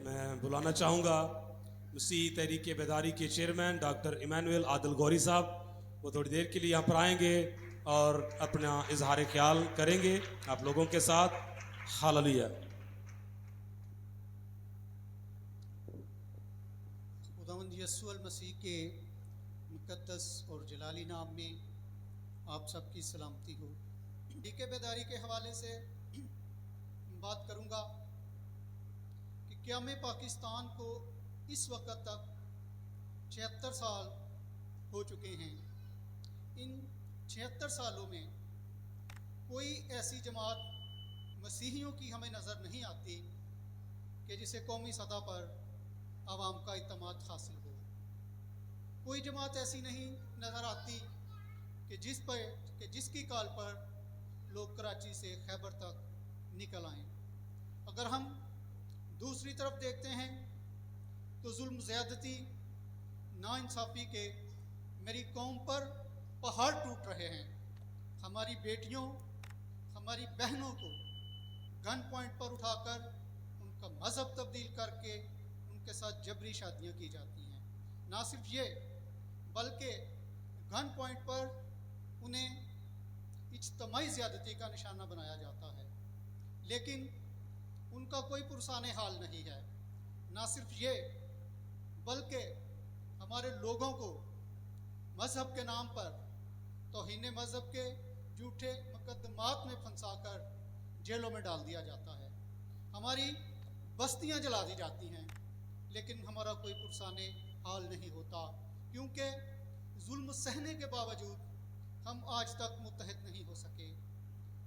میں بلانا چاہوں گا مسیح تحریک بیداری کے چیئرمین ڈاکٹر ایمینوئل عادل گوری صاحب. وہ تھوڑی دیر کے لیے یہاں پر آئیں گے اور اپنا اظہار خیال کریں گے آپ لوگوں کے ساتھ. ہاللویہ. خداوند یسوع المسیح کے مقدس اور جلالی نام میں آپ سب کی سلامتی ہو. تحریک بیداری کے حوالے سے بات کروں گا کہ قیام پاکستان کو اس وقت تک 76 سال ہو چکے ہیں. ان 76 سالوں میں کوئی ایسی جماعت مسیحیوں کی ہمیں نظر نہیں آتی کہ جسے قومی سطح پر عوام کا اعتماد حاصل ہو. کوئی جماعت ایسی نہیں نظر آتی کہ جس کی کال پر لوگ کراچی سے خیبر تک نکل آئیں. اگر ہم دوسری طرف دیکھتے ہیں تو ظلم زیادتی ناانصافی کے میری قوم پر پہاڑ ٹوٹ رہے ہیں. ہماری بیٹیوں ہماری بہنوں کو گن پوائنٹ پر اٹھا کر ان کا مذہب تبدیل کر کے ان کے ساتھ جبری شادیاں کی جاتی ہیں. نہ صرف یہ بلکہ گن پوائنٹ پر انہیں اجتماعی زیادتی کا نشانہ بنایا جاتا ہے. لیکن ان کا کوئی پرسان حال نہیں ہے. نہ صرف یہ بلکہ ہمارے لوگوں کو مذہب کے نام پر توہین مذہب کے جھوٹے مقدمات میں پھنسا کر جیلوں میں ڈال دیا جاتا ہے. ہماری بستیاں جلا دی جاتی ہیں لیکن ہمارا کوئی پرسان حال نہیں ہوتا کیونکہ ظلم سہنے کے باوجود ہم آج تک متحد نہیں ہو سکے.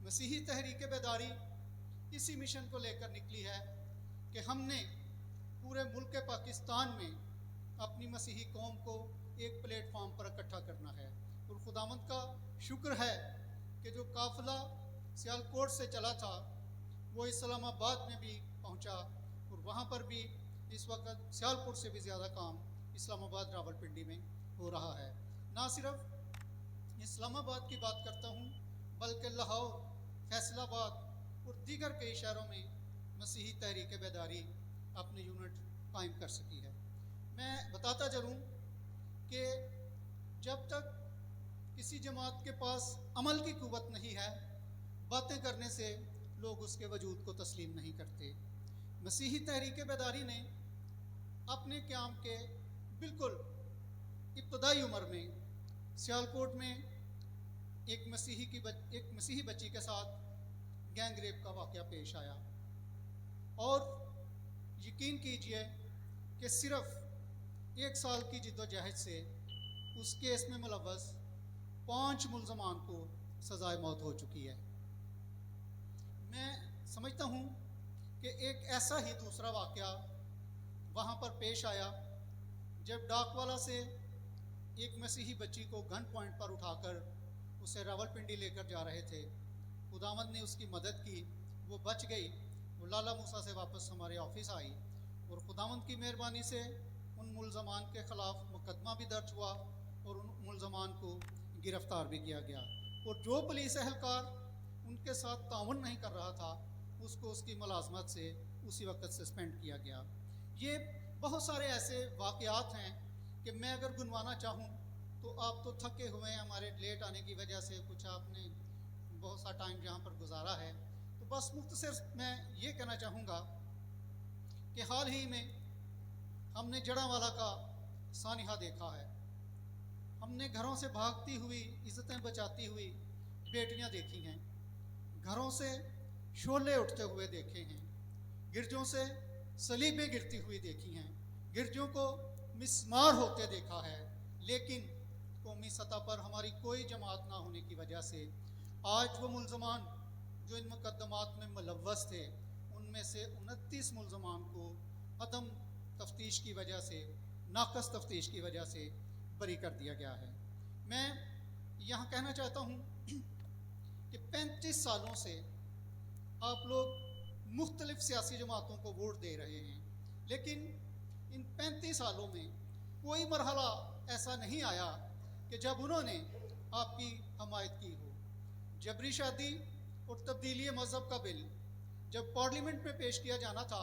مسیحی تحریک بیداری اسی مشن کو لے کر نکلی ہے کہ ہم نے پورے ملک پاکستان میں اپنی مسیحی قوم کو ایک پلیٹ فارم پر اکٹھا کرنا ہے. اور خداوند کا شکر ہے کہ جو قافلہ سیالکوٹ سے چلا تھا وہ اسلام آباد میں بھی پہنچا اور وہاں پر بھی اس وقت سیالکوٹ سے بھی زیادہ کام اسلام آباد راولپنڈی میں ہو رہا ہے. نہ صرف اسلام آباد کی بات کرتا ہوں بلکہ لاہور، فیصل آباد اور دیگر کئی شہروں میں مسیحی تحریک بیداری اپنے یونٹ قائم کر سکی ہے. میں بتاتا چلوں کہ جب تک کسی جماعت کے پاس عمل کی قوت نہیں ہے باتیں کرنے سے لوگ اس کے وجود کو تسلیم نہیں کرتے. مسیحی تحریک بیداری نے اپنے قیام کے بالکل ابتدائی عمر میں سیالکوٹ میں ایک مسیحی بچی کے ساتھ گینگ ریپ کا واقعہ پیش آیا اور یقین کیجئے کہ صرف 1 سال کی جد و جہد سے اس کیس میں ملوث 5 ملزمان کو سزائے موت ہو چکی ہے. میں سمجھتا ہوں کہ ایک ایسا ہی دوسرا واقعہ وہاں پر پیش آیا جب ڈاک والا سے ایک مسیحی بچی کو گن پوائنٹ پر اٹھا کر اسے راولپنڈی لے کر جا رہے تھے. خداوند نے اس کی مدد کی، وہ بچ گئی. وہ لالا موسیٰ سے واپس ہمارے آفس آئی اور خداوند کی مہربانی سے ان ملزمان کے خلاف مقدمہ بھی درج ہوا اور ان ملزمان کو گرفتار بھی کیا گیا. اور جو پولیس اہلکار ان کے ساتھ تعاون نہیں کر رہا تھا اس کو اس کی ملازمت سے اسی وقت سسپینڈ کیا گیا. یہ بہت سارے ایسے واقعات ہیں کہ میں اگر گنوانا چاہوں تو آپ تو تھکے ہوئے ہیں ہمارے لیٹ آنے کی وجہ سے، کچھ آپ نے بہت سا ٹائم یہاں پر گزارا ہے. تو بس مختصر میں یہ کہنا چاہوں گا کہ حال ہی میں ہم نے جڑاں کا سانحہ دیکھا ہے. ہم نے گھروں سے بھاگتی ہوئی، عزتیں بچاتی ہوئی بیٹیاں دیکھی ہیں، گھروں سے شعلے اٹھتے ہوئے دیکھے ہیں، گرجوں سے صلیبیں گرتی ہوئی دیکھی ہیں، گرجوں کو مسمار ہوتے دیکھا ہے. لیکن قومی سطح پر ہماری کوئی جماعت نہ ہونے کی وجہ سے آج وہ ملزمان جو ان مقدمات میں ملوث تھے ان میں سے 29 ملزمان کو عدم تفتیش کی وجہ سے، ناقص تفتیش کی وجہ سے بری کر دیا گیا ہے. میں یہاں کہنا چاہتا ہوں کہ 35 سالوں سے آپ لوگ مختلف سیاسی جماعتوں کو ووٹ دے رہے ہیں لیکن ان 35 سالوں میں کوئی مرحلہ ایسا نہیں آیا کہ جب انہوں نے آپ کی حمایت کی ہو. جبری شادی اور تبدیلی مذہب کا بل جب پارلیمنٹ میں پیش کیا جانا تھا